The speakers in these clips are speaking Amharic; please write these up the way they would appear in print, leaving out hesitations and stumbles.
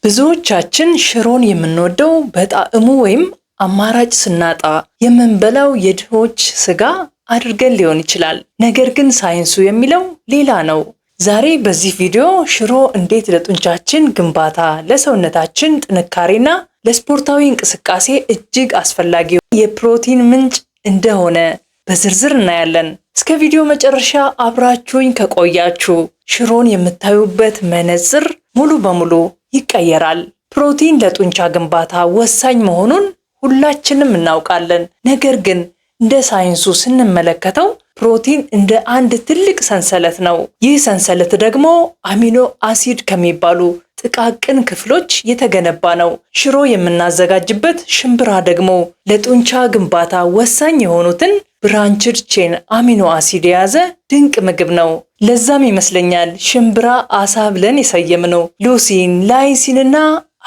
ብዙዎቻችን ሽሮን የምንወደው በጣዕሙ ወይም አማራጭ ስናጣ የምንበላው የድሆች ስጋ አድርገን ሊሆን ይችላል። ነገር ግን ሳይንሱ የሚለው ሌላ ነው። ዛሬ በዚህ ቪዲዮ ሽሮ እንዴት ለጡንቻችን ግንባታ፣ ለሰውነታችን ጥንካሬና ለስፖርታዊ እንቅስቃሴ እጅግ አስፈላጊ የፕሮቲን ምንጭ እንደሆነ በዝርዝር እናያለን። እስከ ቪዲዮ መጨረሻ አብራችሁኝ ከቆያችሁ ሽሮን የምታዩበት መነጽር ሙሉ በሙሉ ይቀየራል። ፕሮቲን ለጡንቻ ግንባታ ወሳኝ መሆኑን ሁላችንም እናውቃለን። ነገር ግን እንደ ሳይንሱ ስንመለከተው ፕሮቲን እንደ አንድ ትልቅ ሰንሰለት ነው። ይህ ሰንሰለት ደግሞ አሚኖ አሲድ ከሚባሉ ጥቃቅን ክፍሎች የተገነባ ነው። ሽሮ የምናዘጋጅበት ሽምብራ ደግሞ ለጡንቻ ግንባታ ወሳኝ የሆኑትን ብራንችድ ቼን አሚኖ አሲድ የያዘ ድንቅ ምግብ ነው። ለዛም ይመስለኛል ሽምብራ አሳ ብለን የሰየምነው። ሉሲን፣ ላይሲንና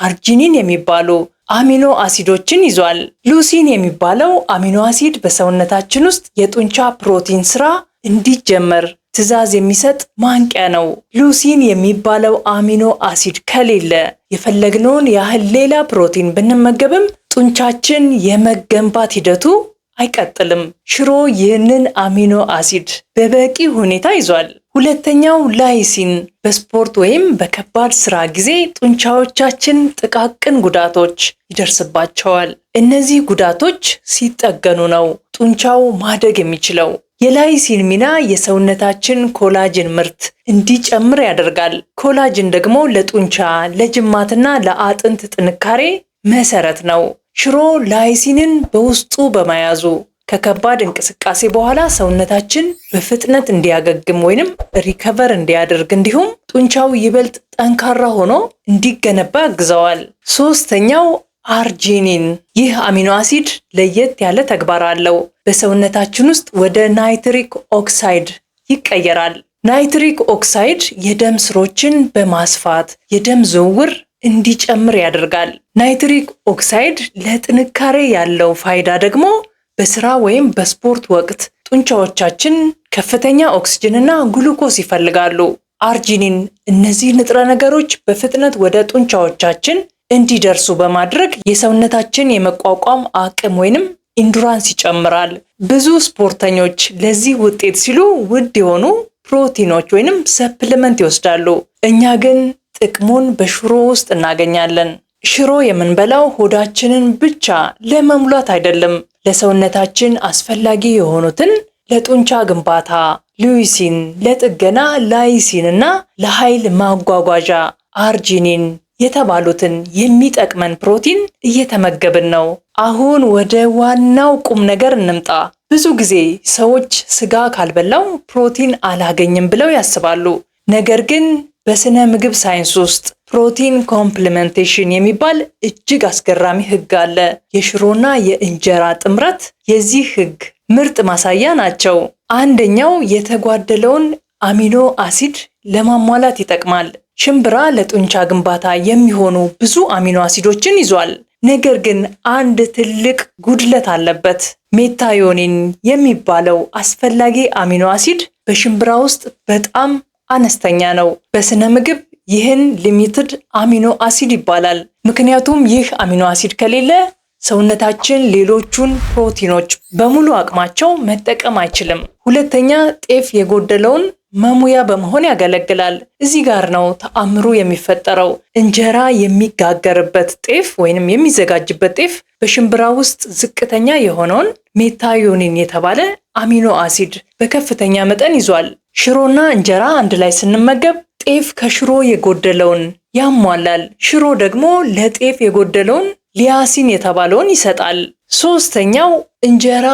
አርጂኒን የሚባሉ አሚኖ አሲዶችን ይዟል። ሉሲን የሚባለው አሚኖ አሲድ በሰውነታችን ውስጥ የጡንቻ ፕሮቲን ስራ እንዲጀመር ትዕዛዝ የሚሰጥ ማንቂያ ነው። ሉሲን የሚባለው አሚኖ አሲድ ከሌለ የፈለግነውን ያህል ሌላ ፕሮቲን ብንመገብም ጡንቻችን የመገንባት ሂደቱ አይቀጥልም። ሽሮ ይህንን አሚኖ አሲድ በበቂ ሁኔታ ይዟል። ሁለተኛው ላይሲን በስፖርት ወይም በከባድ ስራ ጊዜ ጡንቻዎቻችን ጥቃቅን ጉዳቶች ይደርስባቸዋል። እነዚህ ጉዳቶች ሲጠገኑ ነው ጡንቻው ማደግ የሚችለው። የላይሲን ሚና የሰውነታችን ኮላጅን ምርት እንዲጨምር ያደርጋል። ኮላጅን ደግሞ ለጡንቻ ለጅማትና ለአጥንት ጥንካሬ መሰረት ነው። ሽሮ ላይሲንን በውስጡ በመያዙ ከከባድ እንቅስቃሴ በኋላ ሰውነታችን በፍጥነት እንዲያገግም ወይንም ሪከቨር እንዲያደርግ እንዲሁም ጡንቻው ይበልጥ ጠንካራ ሆኖ እንዲገነባ ያግዘዋል። ሶስተኛው አርጂኒን። ይህ አሚኖ አሲድ ለየት ያለ ተግባር አለው። በሰውነታችን ውስጥ ወደ ናይትሪክ ኦክሳይድ ይቀየራል። ናይትሪክ ኦክሳይድ የደም ስሮችን በማስፋት የደም ዝውውር እንዲጨምር ያደርጋል። ናይትሪክ ኦክሳይድ ለጥንካሬ ያለው ፋይዳ ደግሞ በስራ ወይም በስፖርት ወቅት ጡንቻዎቻችን ከፍተኛ ኦክስጅንና ግሉኮስ ይፈልጋሉ። አርጂኒን እነዚህ ንጥረ ነገሮች በፍጥነት ወደ ጡንቻዎቻችን እንዲደርሱ በማድረግ የሰውነታችን የመቋቋም አቅም ወይንም ኢንዱራንስ ይጨምራል። ብዙ ስፖርተኞች ለዚህ ውጤት ሲሉ ውድ የሆኑ ፕሮቲኖች ወይንም ሰፕሊመንት ይወስዳሉ። እኛ ግን ጥቅሙን በሽሮ ውስጥ እናገኛለን። ሽሮ የምንበላው ሆዳችንን ብቻ ለመሙላት አይደለም። ለሰውነታችን አስፈላጊ የሆኑትን ለጡንቻ ግንባታ ሉሲን፣ ለጥገና ላይሲን እና ለኃይል ማጓጓዣ አርጂኒን የተባሉትን የሚጠቅመን ፕሮቲን እየተመገብን ነው። አሁን ወደ ዋናው ቁም ነገር እንምጣ። ብዙ ጊዜ ሰዎች ስጋ ካልበላው ፕሮቲን አላገኝም ብለው ያስባሉ። ነገር ግን በስነ ምግብ ሳይንስ ውስጥ ፕሮቲን ኮምፕሊሜንቴሽን የሚባል እጅግ አስገራሚ ህግ አለ። የሽሮና የእንጀራ ጥምረት የዚህ ህግ ምርጥ ማሳያ ናቸው። አንደኛው የተጓደለውን አሚኖ አሲድ ለማሟላት ይጠቅማል። ሽምብራ ለጡንቻ ግንባታ የሚሆኑ ብዙ አሚኖ አሲዶችን ይዟል። ነገር ግን አንድ ትልቅ ጉድለት አለበት። ሜታዮኒን የሚባለው አስፈላጊ አሚኖ አሲድ በሽምብራ ውስጥ በጣም አነስተኛ ነው። በስነ ምግብ ይህን ሊሚትድ አሚኖ አሲድ ይባላል። ምክንያቱም ይህ አሚኖ አሲድ ከሌለ ሰውነታችን ሌሎቹን ፕሮቲኖች በሙሉ አቅማቸው መጠቀም አይችልም። ሁለተኛ ጤፍ የጎደለውን መሙያ በመሆን ያገለግላል። እዚህ ጋር ነው ተአምሩ የሚፈጠረው። እንጀራ የሚጋገርበት ጤፍ ወይንም የሚዘጋጅበት ጤፍ በሽምብራ ውስጥ ዝቅተኛ የሆነውን ሜታዮኒን የተባለ አሚኖ አሲድ በከፍተኛ መጠን ይዟል። ሽሮና እንጀራ አንድ ላይ ስንመገብ ጤፍ ከሽሮ የጎደለውን ያሟላል። ሽሮ ደግሞ ለጤፍ የጎደለውን ሊያሲን የተባለውን ይሰጣል። ሶስተኛው እንጀራ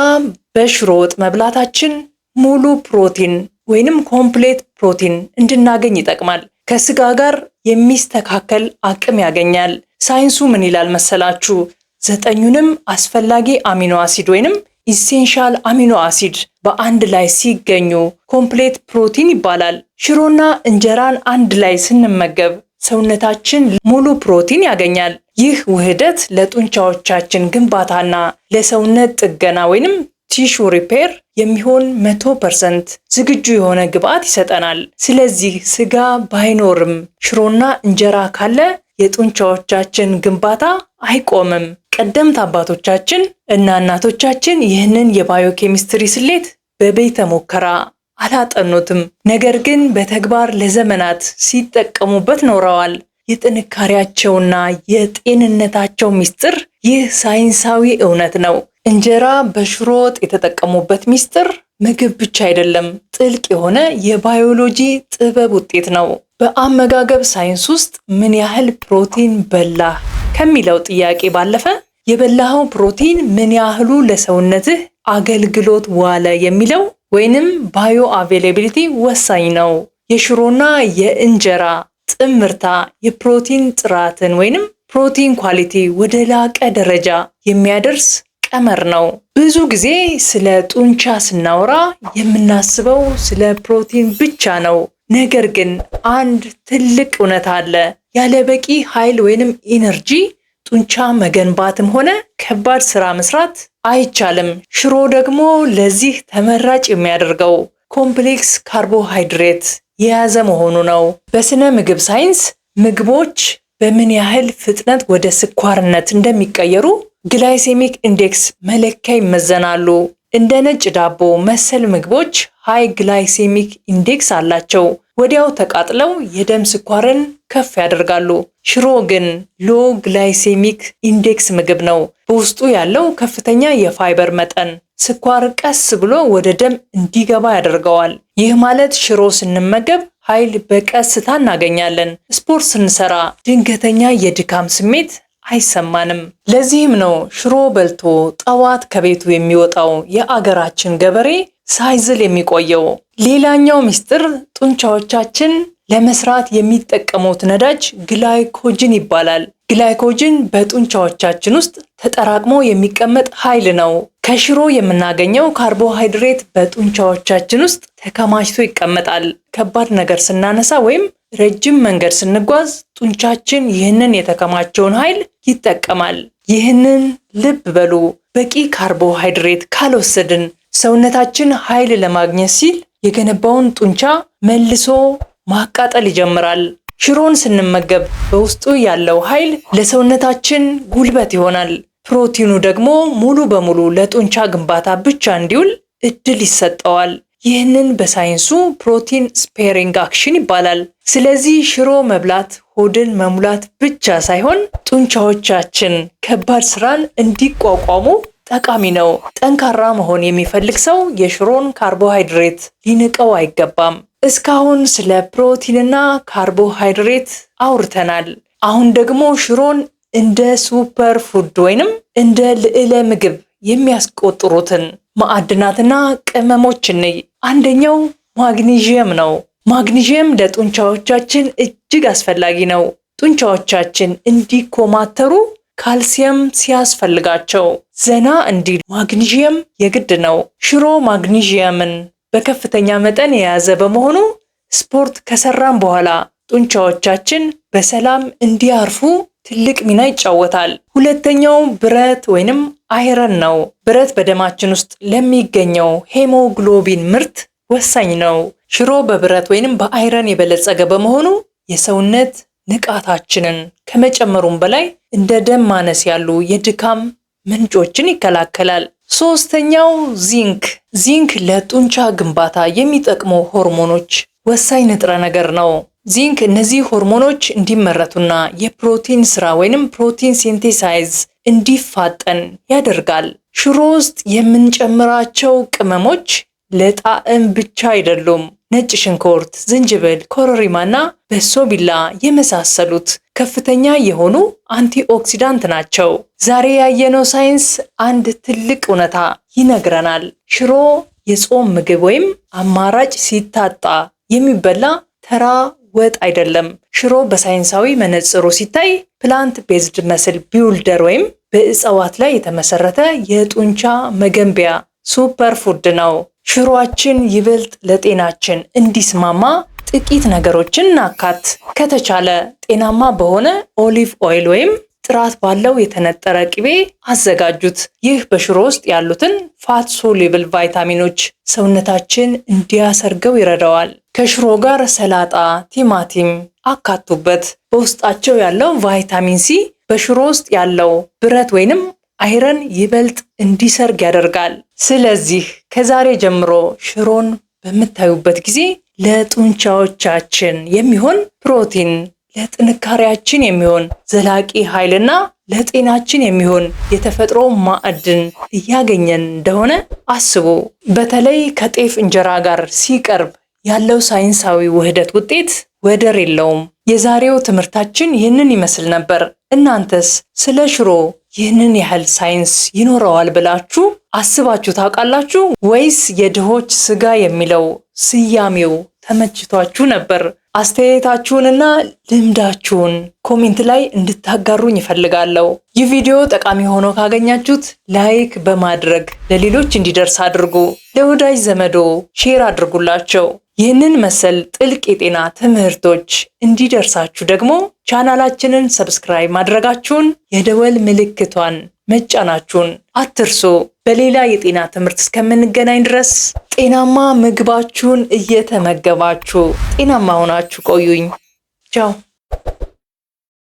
በሽሮ ወጥ መብላታችን ሙሉ ፕሮቲን ወይንም ኮምፕሌት ፕሮቲን እንድናገኝ ይጠቅማል። ከስጋ ጋር የሚስተካከል አቅም ያገኛል። ሳይንሱ ምን ይላል መሰላችሁ? 9ኙንም አስፈላጊ አሚኖ አሲድ ወይንም ኢሴንሻል አሚኖ አሲድ በአንድ ላይ ሲገኙ ኮምፕሌት ፕሮቲን ይባላል። ሽሮና እንጀራን አንድ ላይ ስንመገብ ሰውነታችን ሙሉ ፕሮቲን ያገኛል። ይህ ውህደት ለጡንቻዎቻችን ግንባታና ለሰውነት ጥገና ወይንም ቲሹ ሪፔር የሚሆን 100% ዝግጁ የሆነ ግብአት ይሰጠናል። ስለዚህ ስጋ ባይኖርም ሽሮና እንጀራ ካለ የጡንቻዎቻችን ግንባታ አይቆምም። ቀደምት አባቶቻችን እና እናቶቻችን ይህንን የባዮኬሚስትሪ ስሌት በቤተ ሙከራ አላጠኑትም፣ ነገር ግን በተግባር ለዘመናት ሲጠቀሙበት ኖረዋል። የጥንካሬያቸውና የጤንነታቸው ምስጢር ይህ ሳይንሳዊ እውነት ነው። እንጀራ በሽሮ ወጥ የተጠቀሙበት ምስጢር ምግብ ብቻ አይደለም፣ ጥልቅ የሆነ የባዮሎጂ ጥበብ ውጤት ነው። በአመጋገብ ሳይንስ ውስጥ ምን ያህል ፕሮቲን በላህ ከሚለው ጥያቄ ባለፈ የበላኸው ፕሮቲን ምን ያህሉ ለሰውነትህ አገልግሎት ዋለ የሚለው ወይንም ባዮ አቬይላቢሊቲ ወሳኝ ነው። የሽሮና የእንጀራ ጥምርታ የፕሮቲን ጥራትን ወይንም ፕሮቲን ኳሊቲ ወደ ላቀ ደረጃ የሚያደርስ ቀመር ነው። ብዙ ጊዜ ስለ ጡንቻ ስናወራ የምናስበው ስለ ፕሮቲን ብቻ ነው። ነገር ግን አንድ ትልቅ እውነት አለ። ያለ በቂ ኃይል ወይንም ኢነርጂ ጡንቻ መገንባትም ሆነ ከባድ ስራ መስራት አይቻልም። ሽሮ ደግሞ ለዚህ ተመራጭ የሚያደርገው ኮምፕሌክስ ካርቦሃይድሬት የያዘ መሆኑ ነው። በስነ ምግብ ሳይንስ ምግቦች በምን ያህል ፍጥነት ወደ ስኳርነት እንደሚቀየሩ ግላይሴሚክ ኢንዴክስ መለኪያ ይመዘናሉ። እንደ ነጭ ዳቦ መሰል ምግቦች ሃይ ግላይሴሚክ ኢንዴክስ አላቸው። ወዲያው ተቃጥለው የደም ስኳርን ከፍ ያደርጋሉ። ሽሮ ግን ሎ ግላይሴሚክ ኢንዴክስ ምግብ ነው። በውስጡ ያለው ከፍተኛ የፋይበር መጠን ስኳር ቀስ ብሎ ወደ ደም እንዲገባ ያደርገዋል። ይህ ማለት ሽሮ ስንመገብ ኃይል በቀስታ እናገኛለን። ስፖርት ስንሰራ ድንገተኛ የድካም ስሜት አይሰማንም። ለዚህም ነው ሽሮ በልቶ ጠዋት ከቤቱ የሚወጣው የአገራችን ገበሬ ሳይዝል የሚቆየው። ሌላኛው ምስጢር ጡንቻዎቻችን ለመስራት የሚጠቀሙት ነዳጅ ግላይኮጅን ይባላል። ግላይኮጅን በጡንቻዎቻችን ውስጥ ተጠራቅሞ የሚቀመጥ ኃይል ነው። ከሽሮ የምናገኘው ካርቦሃይድሬት በጡንቻዎቻችን ውስጥ ተከማችቶ ይቀመጣል። ከባድ ነገር ስናነሳ ወይም ረጅም መንገድ ስንጓዝ ጡንቻችን ይህንን የተከማቸውን ኃይል ይጠቀማል። ይህንን ልብ በሉ። በቂ ካርቦሃይድሬት ካልወሰድን ሰውነታችን ኃይል ለማግኘት ሲል የገነባውን ጡንቻ መልሶ ማቃጠል ይጀምራል። ሽሮን ስንመገብ በውስጡ ያለው ኃይል ለሰውነታችን ጉልበት ይሆናል። ፕሮቲኑ ደግሞ ሙሉ በሙሉ ለጡንቻ ግንባታ ብቻ እንዲውል እድል ይሰጠዋል። ይህንን በሳይንሱ ፕሮቲን ስፔሪንግ አክሽን ይባላል። ስለዚህ ሽሮ መብላት ሆድን መሙላት ብቻ ሳይሆን ጡንቻዎቻችን ከባድ ስራን እንዲቋቋሙ ጠቃሚ ነው። ጠንካራ መሆን የሚፈልግ ሰው የሽሮን ካርቦሃይድሬት ሊንቀው አይገባም። እስካሁን ስለ ፕሮቲንና ካርቦሃይድሬት አውርተናል። አሁን ደግሞ ሽሮን እንደ ሱፐር ፉድ ወይንም እንደ ልዕለ ምግብ የሚያስቆጥሩትን ማዕድናትና ቅመሞች እንይ። አንደኛው ማግኒዥየም ነው። ማግኒዥየም ለጡንቻዎቻችን እጅግ አስፈላጊ ነው። ጡንቻዎቻችን እንዲኮማተሩ ካልሲየም ሲያስፈልጋቸው ዘና እንዲል ማግኒዥየም የግድ ነው። ሽሮ ማግኒዥየምን በከፍተኛ መጠን የያዘ በመሆኑ ስፖርት ከሰራን በኋላ ጡንቻዎቻችን በሰላም እንዲያርፉ ትልቅ ሚና ይጫወታል። ሁለተኛው ብረት ወይንም አይረን ነው። ብረት በደማችን ውስጥ ለሚገኘው ሄሞግሎቢን ምርት ወሳኝ ነው። ሽሮ በብረት ወይንም በአይረን የበለጸገ በመሆኑ የሰውነት ንቃታችንን ከመጨመሩም በላይ እንደ ደም ማነስ ያሉ የድካም ምንጮችን ይከላከላል። ሶስተኛው ዚንክ። ዚንክ ለጡንቻ ግንባታ የሚጠቅሙ ሆርሞኖች ወሳኝ ንጥረ ነገር ነው። ዚንክ እነዚህ ሆርሞኖች እንዲመረቱና የፕሮቲን ስራ ወይንም ፕሮቲን ሲንቴሳይዝ እንዲፋጠን ያደርጋል። ሽሮ ውስጥ የምንጨምራቸው ቅመሞች ለጣዕም ብቻ አይደሉም። ነጭ ሽንኩርት፣ ዝንጅብል፣ ኮረሪማና በሶቢላ የመሳሰሉት ከፍተኛ የሆኑ አንቲኦክሲዳንት ናቸው። ዛሬ ያየነው ሳይንስ አንድ ትልቅ እውነታ ይነግረናል። ሽሮ የጾም ምግብ ወይም አማራጭ ሲታጣ የሚበላ ተራ ወጥ አይደለም። ሽሮ በሳይንሳዊ መነጽሩ ሲታይ ፕላንት ቤዝድ መስል ቢውልደር ወይም በእጽዋት ላይ የተመሰረተ የጡንቻ መገንቢያ ሱፐር ፉድ ነው። ሽሮአችን ይበልጥ ለጤናችን እንዲስማማ ጥቂት ነገሮችን እናካት። ከተቻለ ጤናማ በሆነ ኦሊቭ ኦይል ወይም ጥራት ባለው የተነጠረ ቅቤ አዘጋጁት። ይህ በሽሮ ውስጥ ያሉትን ፋት ሶሉብል ቫይታሚኖች ሰውነታችን እንዲያሰርገው ይረዳዋል። ከሽሮ ጋር ሰላጣ፣ ቲማቲም፣ አካቱበት። በውስጣቸው ያለው ቫይታሚን ሲ በሽሮ ውስጥ ያለው ብረት ወይንም አይረን ይበልጥ እንዲሰርግ ያደርጋል። ስለዚህ ከዛሬ ጀምሮ ሽሮን በምታዩበት ጊዜ ለጡንቻዎቻችን የሚሆን ፕሮቲን፣ ለጥንካሬያችን የሚሆን ዘላቂ ኃይልና ለጤናችን የሚሆን የተፈጥሮ ማዕድን እያገኘን እንደሆነ አስቡ። በተለይ ከጤፍ እንጀራ ጋር ሲቀርብ ያለው ሳይንሳዊ ውህደት ውጤት ወደር የለውም። የዛሬው ትምህርታችን ይህንን ይመስል ነበር። እናንተስ ስለ ሽሮ ይህንን ያህል ሳይንስ ይኖረዋል ብላችሁ አስባችሁ ታውቃላችሁ? ወይስ የድሆች ስጋ የሚለው ስያሜው ተመችቷችሁ ነበር? አስተያየታችሁንና ልምዳችሁን ኮሜንት ላይ እንድታጋሩኝ እፈልጋለሁ። ይህ ቪዲዮ ጠቃሚ ሆኖ ካገኛችሁት ላይክ በማድረግ ለሌሎች እንዲደርስ አድርጉ። ለወዳጅ ዘመዶ ሼር አድርጉላቸው። ይህንን መሰል ጥልቅ የጤና ትምህርቶች እንዲደርሳችሁ ደግሞ ቻናላችንን ሰብስክራይብ ማድረጋችሁን፣ የደወል ምልክቷን መጫናችሁን አትርሱ። በሌላ የጤና ትምህርት እስከምንገናኝ ድረስ ጤናማ ምግባችሁን እየተመገባችሁ ጤናማ ሆናችሁ ቆዩኝ። ቻው።